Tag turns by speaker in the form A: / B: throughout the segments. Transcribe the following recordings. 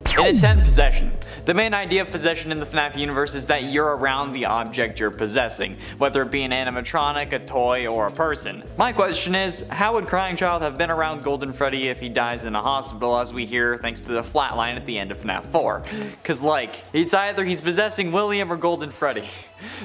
A: In Intent Possession. The main idea of possession in the FNAF universe is that you're around the object you're possessing, whether it be an animatronic, a toy, or a person. My question is, how would Crying Child have been around Golden Freddy if he dies in a hospital, as we hear thanks to the flatline at the end of FNAF 4? Cause it's either he's possessing William or Golden Freddy.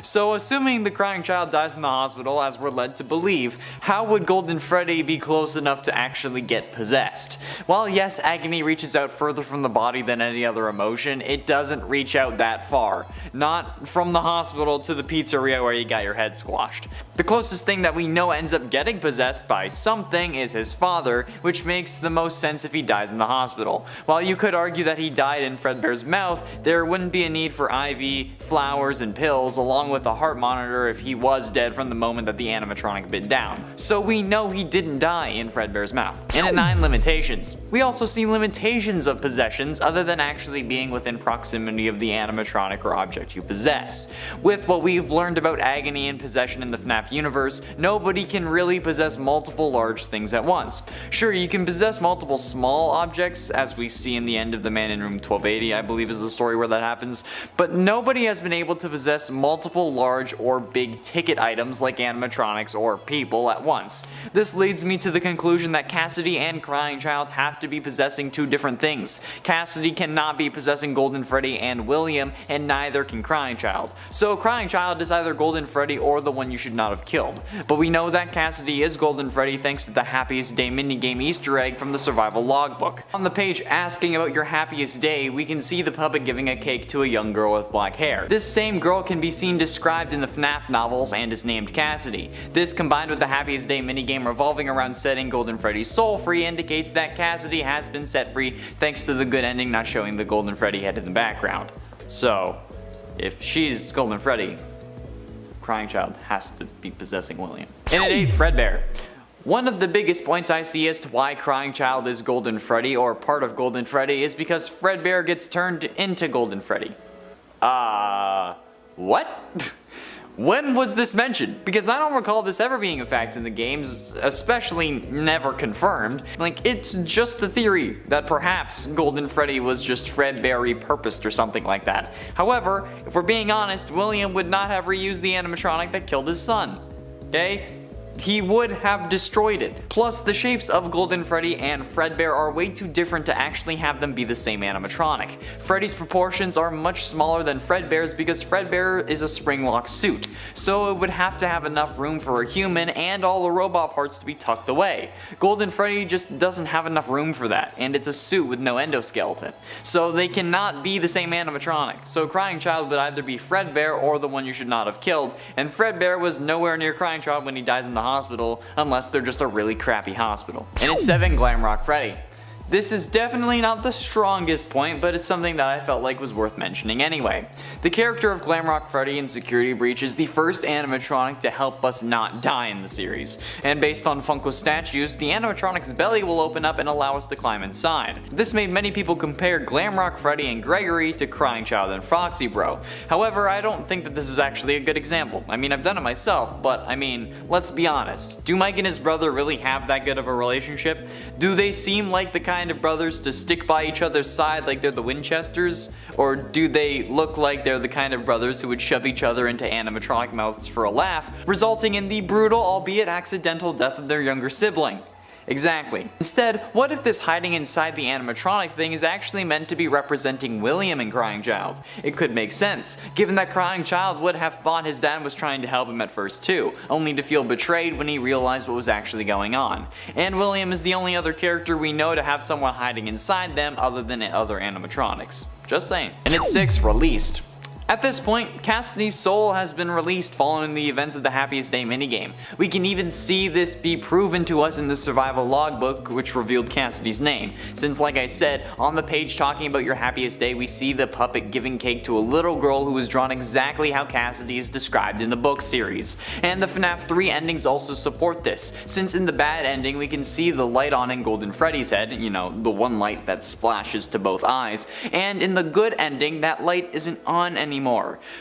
A: So assuming the Crying Child dies in the hospital, as we're led to believe, how would Golden Freddy be close enough to actually get possessed? While yes, agony reaches out further from the body than any other emotion, it doesn't reach out that far. Not from the hospital to the pizzeria where you got your head squashed. The closest thing that we know ends up getting possessed by something is his father, which makes the most sense if he dies in the hospital. While you could argue that he died in Fredbear's mouth, there wouldn't be a need for IV, flowers, and pills, along with a heart monitor if he was dead from the moment that the animatronic bit down. So we know he didn't die in Fredbear's mouth. And at 9 limitations. We also see limitations of possessions other than actually being within proximity of the animatronic or object you possess. With what we've learned about agony and possession in the FNAF universe, nobody can really possess multiple large things at once. Sure, you can possess multiple small objects, as we see in the end of The Man in Room 1280, I believe is the story where that happens, but nobody has been able to possess multiple large or big ticket items like animatronics or people at once. This leads me to the conclusion that Cassidy and Crying Child have to be possessing two different things. Cassidy cannot be possessing Golden Freddy and William, and neither can Crying Child. So Crying Child is either Golden Freddy or the one you should not have killed. But we know that Cassidy is Golden Freddy thanks to the Happiest Day minigame Easter egg from the survival logbook. On the page asking about your happiest day, we can see the puppet giving a cake to a young girl with black hair. This same girl can be seen described in the FNAF novels and is named Cassidy. This combined with the Happiest Day minigame revolving around setting Golden Freddy's soul free indicates that Cassidy has been set free thanks to the good ending not showing the Golden Freddy head in the background. So, if she's Golden Freddy, Crying Child has to be possessing William. And at 8, Fredbear. One of the biggest points I see as to why Crying Child is Golden Freddy or part of Golden Freddy is because Fredbear gets turned into Golden Freddy. What? When was this mentioned? Because I don't recall this ever being a fact in the games, especially never confirmed. It's just the theory that perhaps Golden Freddy was just Fredbear repurposed or something like that. However, if we're being honest, William would not have reused the animatronic that killed his son. Okay? He would have destroyed it. Plus, the shapes of Golden Freddy and Fredbear are way too different to actually have them be the same animatronic. Freddy's proportions are much smaller than Fredbear's because Fredbear is a spring-locked suit, so it would have to have enough room for a human and all the robot parts to be tucked away. Golden Freddy just doesn't have enough room for that, and it's a suit with no endoskeleton. So they cannot be the same animatronic. So Crying Child would either be Fredbear or the one you should not have killed, and Fredbear was nowhere near Crying Child when he dies in the hospital, unless they're just a really crappy hospital. And at 7, Glamrock Freddy. This is definitely not the strongest point, but it's something that I felt like was worth mentioning anyway. The character of Glamrock Freddy in Security Breach is the first animatronic to help us not die in the series, and based on Funko statues, the animatronic's belly will open up and allow us to climb inside. This made many people compare Glamrock Freddy and Gregory to Crying Child and Foxy Bro. However, I don't think that this is actually a good example. I mean, I've done it myself, but let's be honest. Do Mike and his brother really have that good of a relationship? Do they seem like the kind of brothers to stick by each other's side like they're the Winchesters? Or do they look like they're the kind of brothers who would shove each other into animatronic mouths for a laugh, resulting in the brutal, albeit accidental, death of their younger sibling? Exactly. Instead, what if this hiding inside the animatronic thing is actually meant to be representing William and Crying Child? It could make sense, given that Crying Child would have thought his dad was trying to help him at first too, only to feel betrayed when he realized what was actually going on. And William is the only other character we know to have someone hiding inside them other than other animatronics. Just saying. And at 6, Released. At this point, Cassidy's soul has been released following the events of the Happiest Day minigame. We can even see this be proven to us in the survival logbook, which revealed Cassidy's name, since like I said, on the page talking about your happiest day, we see the puppet giving cake to a little girl who was drawn exactly how Cassidy is described in the book series. And the FNAF 3 endings also support this, since in the bad ending we can see the light on in Golden Freddy's head, the one light that splashes to both eyes, and in the good ending that light isn't on anymore.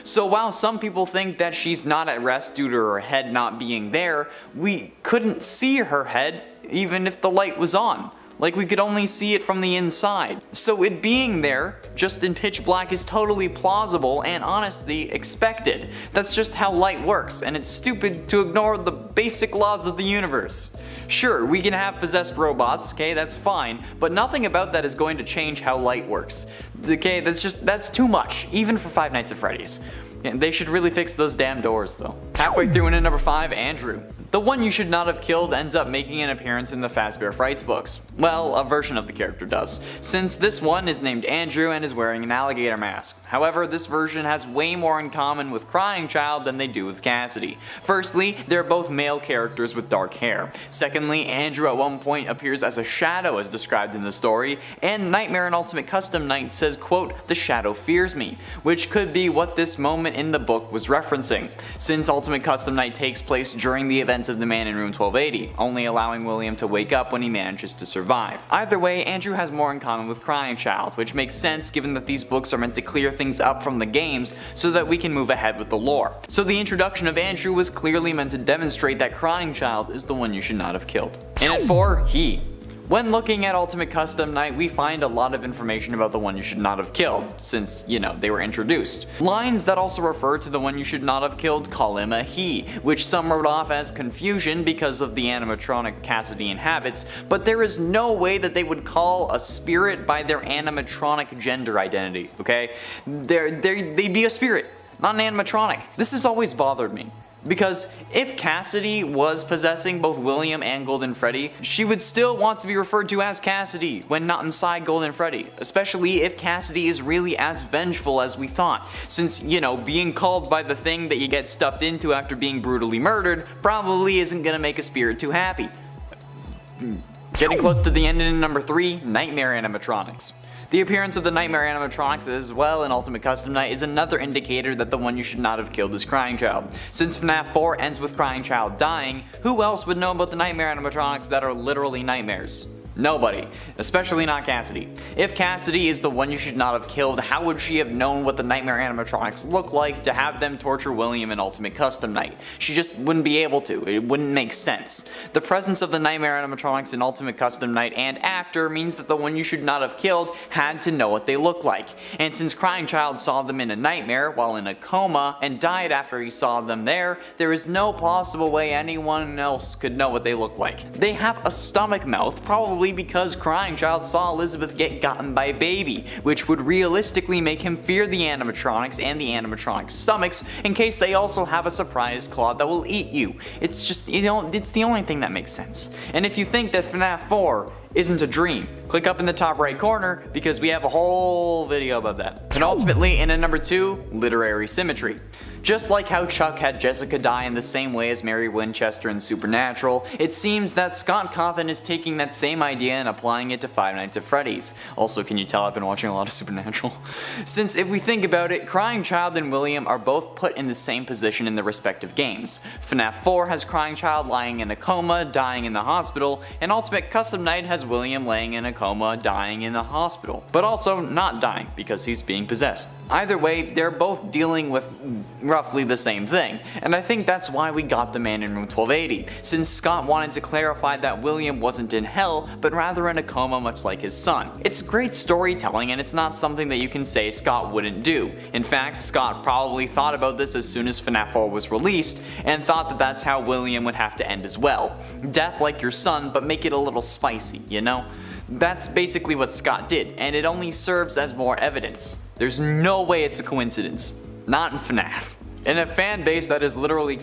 A: So while some people think that she's not at rest due to her head not being there, we couldn't see her head even if the light was on. like we could only see it from the inside. So it being there, just in pitch black, is totally plausible and honestly expected. That's just how light works, and it's stupid to ignore the basic laws of the universe. Sure, we can have possessed robots, okay, that's fine, but nothing about that is going to change how light works. Okay, that's too much, even for Five Nights at Freddy's. Yeah, they should really fix those damn doors though. Halfway through in at number 5, Andrew. The one you should not have killed ends up making an appearance in the Fazbear Frights books. Well, a version of the character does, since this one is named Andrew and is wearing an alligator mask. However, this version has way more in common with Crying Child than they do with Cassidy. Firstly, they're both male characters with dark hair. Secondly, Andrew at one point appears as a shadow as described in the story, and Nightmare in Ultimate Custom Night says, quote, "The shadow fears me," which could be what this moment in the book was referencing, since Ultimate Custom Night takes place during the events of the Man in Room 1280, only allowing William to wake up when he manages to survive. Either way, Andrew has more in common with Crying Child, which makes sense given that these books are meant to clear things up from the games so that we can move ahead with the lore. So the introduction of Andrew was clearly meant to demonstrate that Crying Child is the one you should not have killed. And at 4, He. When looking at Ultimate Custom Night, we find a lot of information about the one you should not have killed, since, you know, they were introduced. Lines that also refer to the one you should not have killed call him a he, which some wrote off as confusion because of the animatronic Cassidy inhabits, but there is no way that they would call a spirit by their animatronic gender identity, okay? They'd be a spirit, not an animatronic. This has always bothered me. Because if Cassidy was possessing both William and Golden Freddy, she would still want to be referred to as Cassidy when not inside Golden Freddy, especially if Cassidy is really as vengeful as we thought, since, you know, being called by the thing that you get stuffed into after being brutally murdered probably isn't gonna make a spirit too happy. Getting close to the end in number 3, Nightmare animatronics. The appearance of the Nightmare animatronics as well in Ultimate Custom Night is another indicator that the one you should not have killed is Crying Child. Since FNAF 4 ends with Crying Child dying, who else would know about the Nightmare animatronics that are literally nightmares? Nobody, especially not Cassidy. If Cassidy is the one you should not have killed, how would she have known what the Nightmare animatronics look like to have them torture William in Ultimate Custom Night? She just wouldn't be able to, it wouldn't make sense. The presence of the Nightmare animatronics in Ultimate Custom Night and after means that the one you should not have killed had to know what they look like. And since Crying Child saw them in a nightmare while in a coma and died after he saw them there is no possible way anyone else could know what they look like. They have a stomach mouth, probably because Crying Child saw Elizabeth get gotten by Baby, which would realistically make him fear the animatronics and the animatronic stomachs in case they also have a surprise claw that will eat you. It's just, you know, it's the only thing that makes sense. And if you think that FNAF 4 isn't a dream, click up in the top right corner because we have a whole video about that. And ultimately, in at number 2, literary symmetry. Just like how Chuck had Jessica die in the same way as Mary Winchester in Supernatural, it seems that Scott Cawthon is taking that same idea and applying it to Five Nights at Freddy's. Also, can you tell I've been watching a lot of Supernatural? Since if we think about it, Crying Child and William are both put in the same position in their respective games. FNAF 4 has Crying Child lying in a coma, dying in the hospital, and Ultimate Custom Night has William laying in a coma, dying in the hospital, but also not dying because he's being possessed. Either way, they're both dealing with roughly the same thing, and I think that's why we got the Man in Room 1280, since Scott wanted to clarify that William wasn't in hell, but rather in a coma much like his son. It's great storytelling, and it's not something that you can say Scott wouldn't do. In fact, Scott probably thought about this as soon as FNAF 4 was released, and thought that that's how William would have to end as well. Death like your son, but make it a little spicy, you know? That's basically what Scott did, and it only serves as more evidence. There's no way it's a coincidence. Not in FNAF. In a fan base that is literally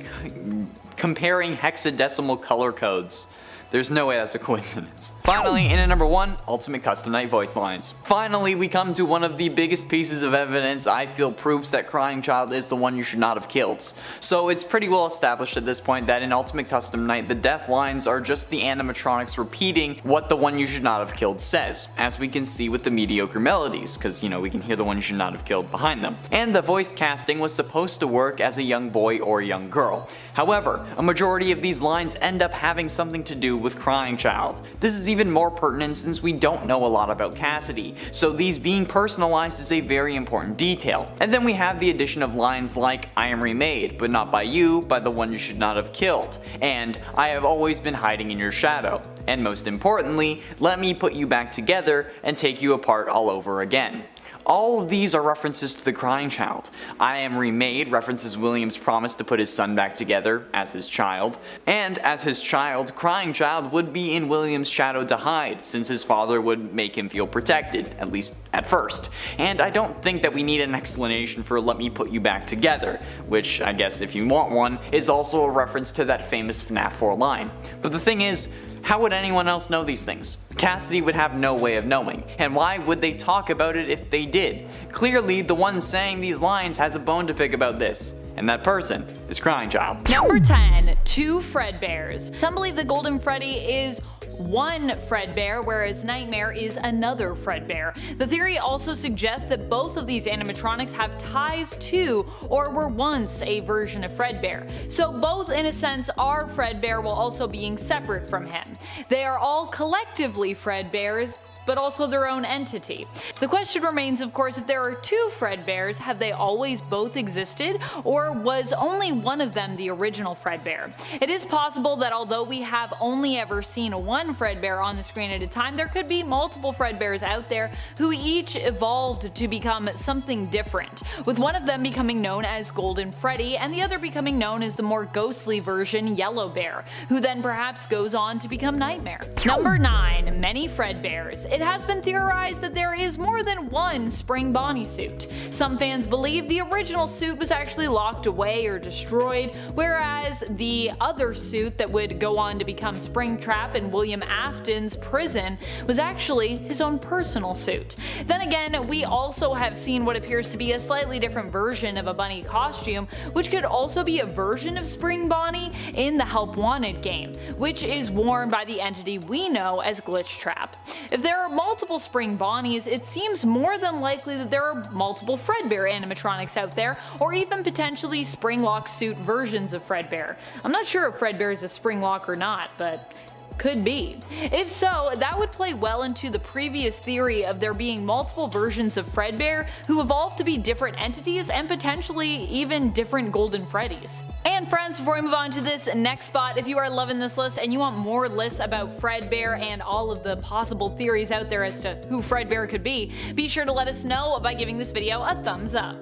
A: comparing hexadecimal color codes. There's no way that's a coincidence. Finally, in at number 1, Ultimate Custom Night voice lines. Finally, we come to one of the biggest pieces of evidence I feel proves that Crying Child is the one you should not have killed. So it's pretty well established at this point that in Ultimate Custom Night, the death lines are just the animatronics repeating what the one you should not have killed says, as we can see with the mediocre melodies, because, you know, we can hear the one you should not have killed behind them. And the voice casting was supposed to work as a young boy or a young girl. However, a majority of these lines end up having something to do with Crying Child. This is even more pertinent since we don't know a lot about Cassidy, so these being personalized is a very important detail. And then we have the addition of lines like, "I am remade, but not by you, by the one you should not have killed," and "I have always been hiding in your shadow," and most importantly, "Let me put you back together and take you apart all over again." All of these are references to the Crying Child. "I am remade" references William's promise to put his son back together as his child, and as his child, Crying Child would be in William's shadow to hide, since his father would make him feel protected, at least at first. And I don't think that we need an explanation for "let me put you back together," which I guess if you want one, is also a reference to that famous FNAF 4 line. But the thing is, how would anyone else know these things? Cassidy would have no way of knowing, and why would they talk about it if they did? Clearly, the one saying these lines has a bone to pick about this, and that person is Crying Child.
B: Number 10. 2 Fredbears. Some believe that Golden Freddy is one Fredbear, whereas Nightmare is another Fredbear. The theory also suggests that both of these animatronics have ties to, or were once, a version of Fredbear. So both in a sense are Fredbear while also being separate from him. They are all collectively Fredbears, but also their own entity. The question remains, of course, if there are 2 Fredbears, have they always both existed, or was only one of them the original Fredbear? It is possible that although we have only ever seen one Fredbear on the screen at a time, there could be multiple Fredbears out there who each evolved to become something different, with one of them becoming known as Golden Freddy and the other becoming known as the more ghostly version Yellow Bear, who then perhaps goes on to become Nightmare. Number 9. Many Fredbears. It has been theorized that there is more than one Spring Bonnie suit. Some fans believe the original suit was actually locked away or destroyed, whereas the other suit that would go on to become Springtrap in William Afton's prison was actually his own personal suit. Then again, we also have seen what appears to be a slightly different version of a bunny costume, which could also be a version of Spring Bonnie in the Help Wanted game, which is worn by the entity we know as Glitchtrap. If there are multiple Spring Bonnies, it seems more than likely that there are multiple Fredbear animatronics out there, or even potentially Springlock suit versions of Fredbear. I'm not sure if Fredbear is a Springlock or not, but could be. If so, that would play well into the previous theory of there being multiple versions of Fredbear who evolved to be different entities and potentially even different Golden Freddys. And friends, before we move on to this next spot, if you are loving this list and you want more lists about Fredbear and all of the possible theories out there as to who Fredbear could be sure to let us know by giving this video a thumbs up.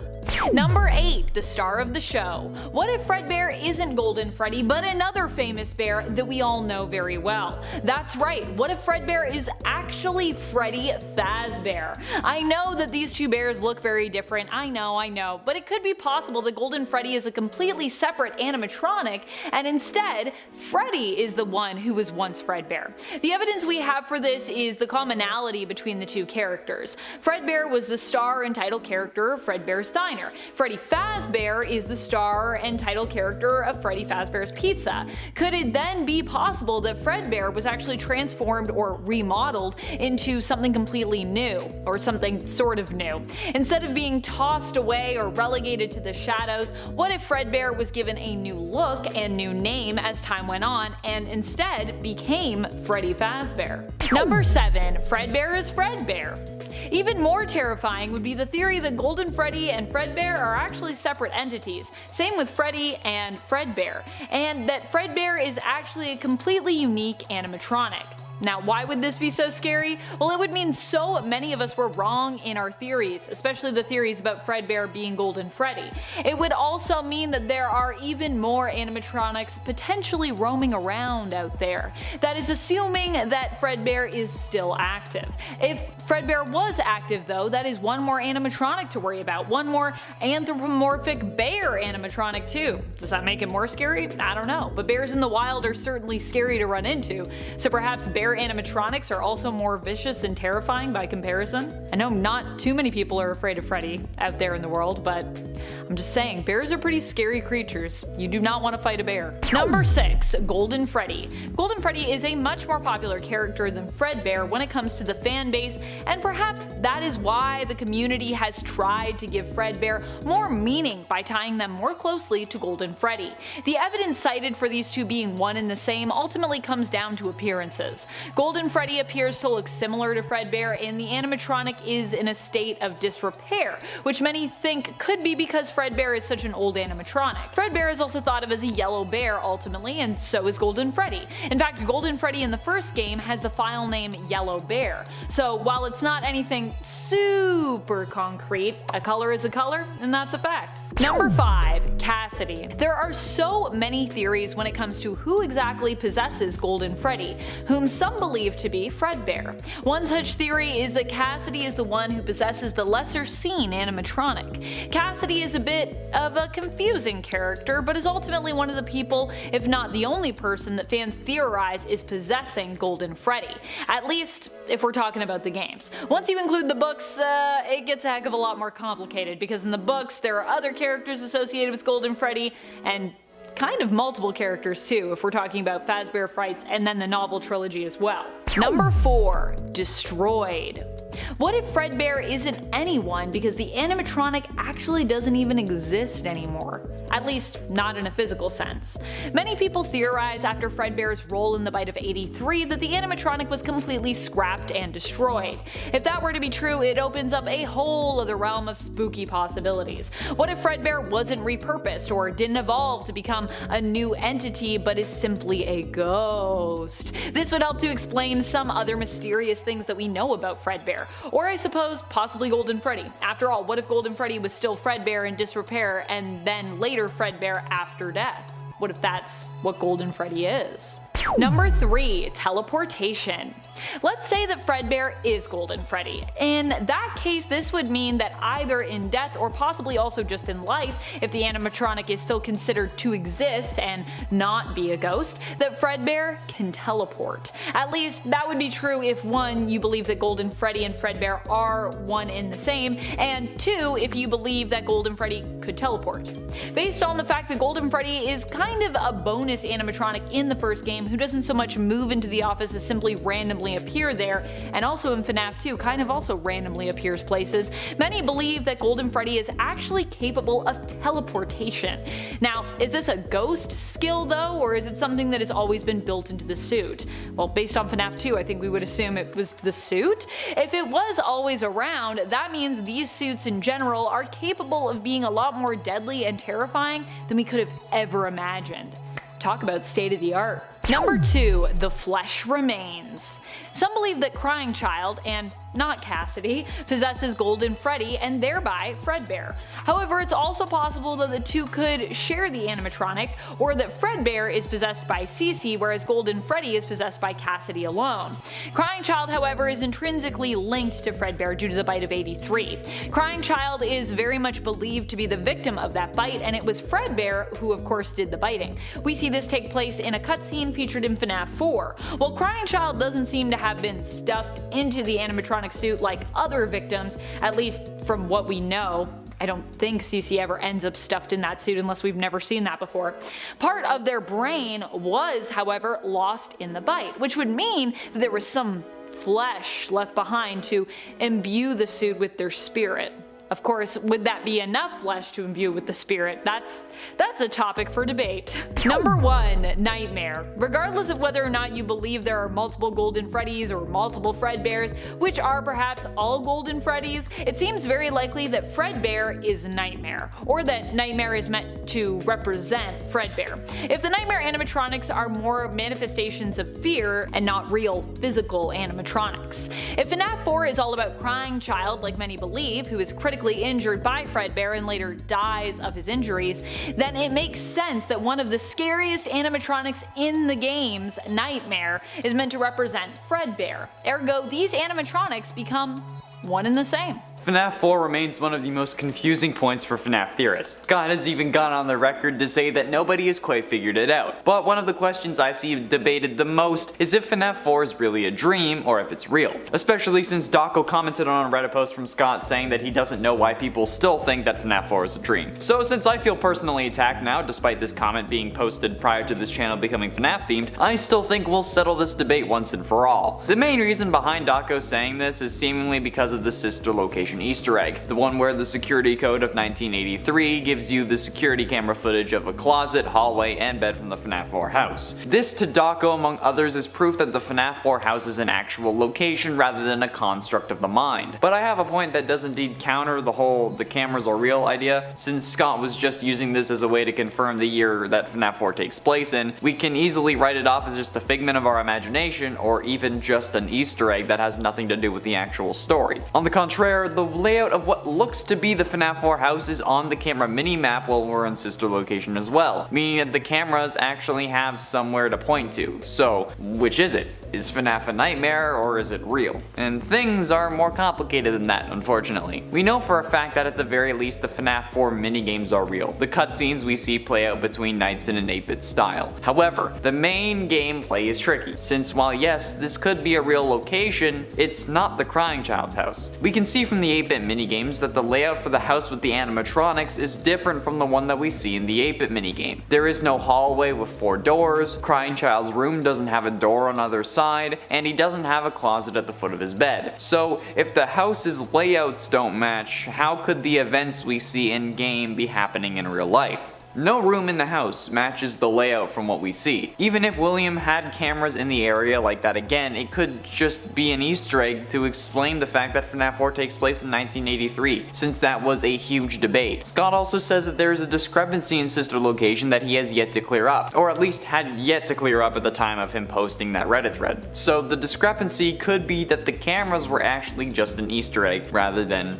B: Number 8. The star of the show. What if Fredbear isn't Golden Freddy but another famous bear that we all know very well? That's right, what if Fredbear is actually Freddy Fazbear? I know that these two bears look very different, I know, but it could be possible that Golden Freddy is a completely separate animatronic and instead Freddy is the one who was once Fredbear. The evidence we have for this is the commonality between the two characters. Fredbear was the star and title character of Fredbear's Diner. Freddy Fazbear is the star and title character of Freddy Fazbear's Pizza. Could it then be possible that Fredbear was actually transformed or remodeled into something completely new, or something sort of new? Instead of being tossed away or relegated to the shadows, what if Fredbear was given a new look and new name as time went on and instead became Freddy Fazbear? Number 7. Fredbear is Fredbear. Even more terrifying would be the theory that Golden Freddy and Fredbear are actually separate entities, same with Freddy and Fredbear, and that Fredbear is actually a completely unique animatronic. Now, why would this be so scary? Well, it would mean so many of us were wrong in our theories, especially the theories about Fredbear being Golden Freddy. It would also mean that there are even more animatronics potentially roaming around out there. That is assuming that Fredbear is still active. If Fredbear was active though, that is one more animatronic to worry about, one more anthropomorphic bear animatronic too. Does that make it more scary? I don't know, but bears in the wild are certainly scary to run into, so perhaps bears Fredbear animatronics are also more vicious and terrifying by comparison. I know not too many people are afraid of Freddy out there in the world, but I'm just saying, bears are pretty scary creatures. You do not want to fight a bear. Number 6. Golden Freddy. Golden Freddy is a much more popular character than Fredbear when it comes to the fan base, and perhaps that is why the community has tried to give Fredbear more meaning by tying them more closely to Golden Freddy. The evidence cited for these two being one and the same ultimately comes down to appearances. Golden Freddy appears to look similar to Fredbear, and the animatronic is in a state of disrepair, which many think could be because Fredbear is such an old animatronic. Fredbear is also thought of as a yellow bear ultimately, and so is Golden Freddy. In fact, Golden Freddy in the first game has the file name Yellow Bear, so while it's not anything super concrete, a color is a color, and that's a fact. Number 5. Cassidy. There are so many theories when it comes to who exactly possesses Golden Freddy, whom some believe to be Fredbear. One such theory is that Cassidy is the one who possesses the lesser seen animatronic. Cassidy is a bit of a confusing character, but is ultimately one of the people, if not the only person, that fans theorize is possessing Golden Freddy. At least if we're talking about the games. Once you include the books, it gets a heck of a lot more complicated, because in the books there are other characters associated with Golden Freddy, and kind of multiple characters too, if we're talking about Fazbear Frights and then the novel trilogy as well. Number 4. Destroyed. What if Fredbear isn't anyone because the animatronic actually doesn't even exist anymore? At least, not in a physical sense. Many people theorize after Fredbear's role in the Bite of 83 that the animatronic was completely scrapped and destroyed. If that were to be true, it opens up a whole other realm of spooky possibilities. What if Fredbear wasn't repurposed or didn't evolve to become a new entity but is simply a ghost? This would help to explain some other mysterious things that we know about Fredbear. Or I suppose possibly Golden Freddy. After all, what if Golden Freddy was still Fredbear in disrepair and then later Fredbear after death? What if that's what Golden Freddy is? Number 3. Teleportation. Let's say that Fredbear is Golden Freddy. In that case, this would mean that either in death or possibly also just in life, if the animatronic is still considered to exist and not be a ghost, that Fredbear can teleport. At least that would be true if 1. You believe that Golden Freddy and Fredbear are one in the same, and 2. If you believe that Golden Freddy could teleport. Based on the fact that Golden Freddy is kind of a bonus animatronic in the first game who doesn't so much move into the office as simply randomly appear there, and also in FNAF 2 kind of also randomly appears places, many believe that Golden Freddy is actually capable of teleportation. Now, is this a ghost skill though, or is it something that has always been built into the suit? Well, based on FNAF 2, I think we would assume it was the suit. If it was always around, that means these suits in general are capable of being a lot more deadly and terrifying than we could have ever imagined. Talk about state of the art. Number 2. The flesh remains. Some believe that Crying Child, and not Cassidy, possesses Golden Freddy and thereby Fredbear. However, it's also possible that the two could share the animatronic, or that Fredbear is possessed by Cece whereas Golden Freddy is possessed by Cassidy alone. Crying Child, however, is intrinsically linked to Fredbear due to the Bite of 83. Crying Child is very much believed to be the victim of that bite, and it was Fredbear who of course did the biting. We see this take place in a cutscene featured in FNAF 4. While Crying Child doesn't seem to have been stuffed into the animatronic suit like other victims, at least from what we know. I don't think Cece ever ends up stuffed in that suit unless we've never seen that before. Part of their brain was, however, lost in the bite, which would mean that there was some flesh left behind to imbue the suit with their spirit. Of course, would that be enough flesh to imbue with the spirit? That's a topic for debate. Number 1. Nightmare. Regardless of whether or not you believe there are multiple Golden Freddys or multiple Fredbears, which are perhaps all Golden Freddys, it seems very likely that Fredbear is Nightmare, or that Nightmare is meant to represent Fredbear. If the Nightmare animatronics are more manifestations of fear and not real physical animatronics. If FNAF 4 is all about Crying Child, like many believe, who is critically injured by Fredbear and later dies of his injuries, then it makes sense that one of the scariest animatronics in the games, Nightmare, is meant to represent Fredbear. Ergo, these animatronics become one and the same.
A: FNAF 4 remains one of the most confusing points for FNAF theorists. Scott has even gone on the record to say that nobody has quite figured it out. But one of the questions I see debated the most is if FNAF 4 is really a dream or if it's real. Especially since Dako commented on a Reddit post from Scott saying that he doesn't know why people still think that FNAF 4 is a dream. So since I feel personally attacked now, despite this comment being posted prior to this channel becoming FNAF themed, I still think we'll settle this debate once and for all. The main reason behind Dako saying this is seemingly because of the sister location Easter egg, the one where the security code of 1983 gives you the security camera footage of a closet, hallway, and bed from the FNAF 4 house. This to Dako among others is proof that the FNAF 4 house is an actual location rather than a construct of the mind. But I have a point that does indeed counter the whole the cameras are real idea. Since Scott was just using this as a way to confirm the year that FNAF 4 takes place in, we can easily write it off as just a figment of our imagination or even just an Easter egg that has nothing to do with the actual story. On the contrary, the layout of what looks to be the FNAF 4 house is on the camera mini-map while we're in sister location as well, meaning that the cameras actually have somewhere to point to. So, which is it? Is FNAF a nightmare or is it real? And things are more complicated than that, unfortunately. We know for a fact that at the very least the FNAF 4 minigames are real. The cutscenes we see play out between nights in an 8-bit style. However, the main gameplay is tricky, since while yes, this could be a real location, it's not the crying child's house. We can see from the 8-bit minigames that the layout for the house with the animatronics is different from the one that we see in the 8-bit minigame. There is no hallway with 4 doors, crying child's room doesn't have a door on either side, and he doesn't have a closet at the foot of his bed. So if the house's layouts don't match, how could the events we see in game be happening in real life? No room in the house matches the layout from what we see. Even if William had cameras in the area like that again, it could just be an Easter egg to explain the fact that FNAF 4 takes place in 1983, since that was a huge debate. Scott also says that there is a discrepancy in sister location that he has yet to clear up, or at least had yet to clear up at the time of him posting that Reddit thread. So the discrepancy could be that the cameras were actually just an Easter egg rather than,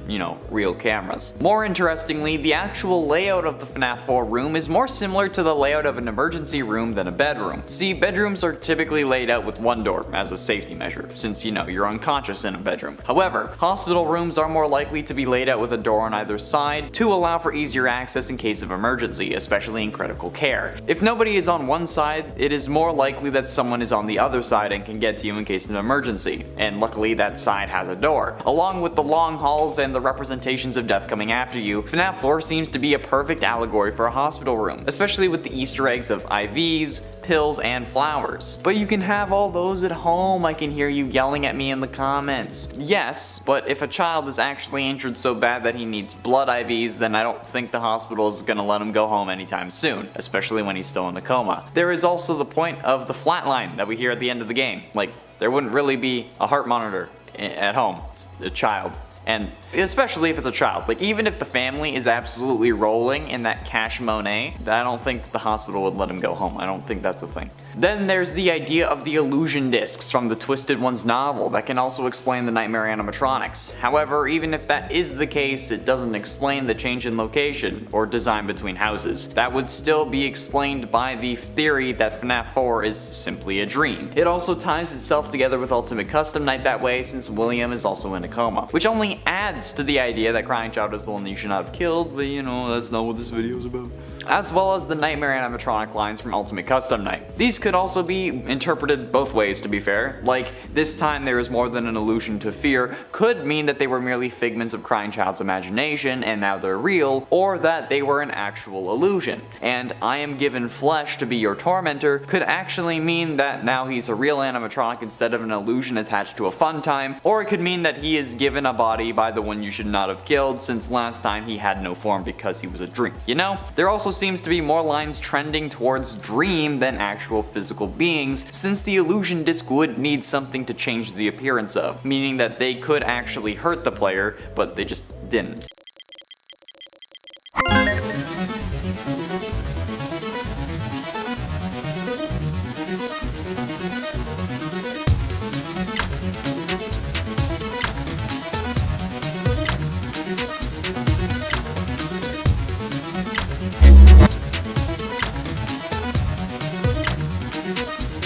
A: real cameras. More interestingly, the actual layout of the FNAF 4 room is more similar to the layout of an emergency room than a bedroom. See, bedrooms are typically laid out with one door as a safety measure, since you're unconscious in a bedroom. However, hospital rooms are more likely to be laid out with a door on either side to allow for easier access in case of emergency, especially in critical care. If nobody is on one side, it is more likely that someone is on the other side and can get to you in case of an emergency, and luckily that side has a door. Along with the long halls and the representations of death coming after you, FNAF 4 seems to be a perfect allegory for a hospital room, especially with the Easter eggs of IVs, pills, and flowers. But you can have all those at home, I can hear you yelling at me in the comments. Yes, but if a child is actually injured so bad that he needs blood IVs, then I don't think the hospital is gonna let him go home anytime soon, especially when he's still in a coma. There is also the point of the flatline that we hear at the end of the game. Like, there wouldn't really be a heart monitor at home. It's a child. And especially if it's a child, like even if the family is absolutely rolling in that cash money, I don't think the hospital would let him go home. I don't think that's a thing. Then there's the idea of the illusion discs from the Twisted Ones novel that can also explain the nightmare animatronics. However, even if that is the case, it doesn't explain the change in location or design between houses. That would still be explained by the theory that FNAF 4 is simply a dream. It also ties itself together with Ultimate Custom Night that way, since William is also in a coma, which only adds to the idea that Crying Child is the one that you should not have killed, but that's not what this video is about. As well as the nightmare animatronic lines from Ultimate Custom Night. These could also be interpreted both ways, to be fair. Like, this time there is more than an allusion to fear could mean that they were merely figments of Crying Child's imagination and now they're real, or that they were an actual illusion. And I am given flesh to be your tormentor could actually mean that now he's a real animatronic instead of an illusion attached to a fun time, or it could mean that he is given a body by the one you should not have killed, since last time he had no form because he was a dream. There also seems to be more lines trending towards dream than actual physical beings, since the illusion disc would need something to change the appearance of, meaning that they could actually hurt the player, but they just didn't.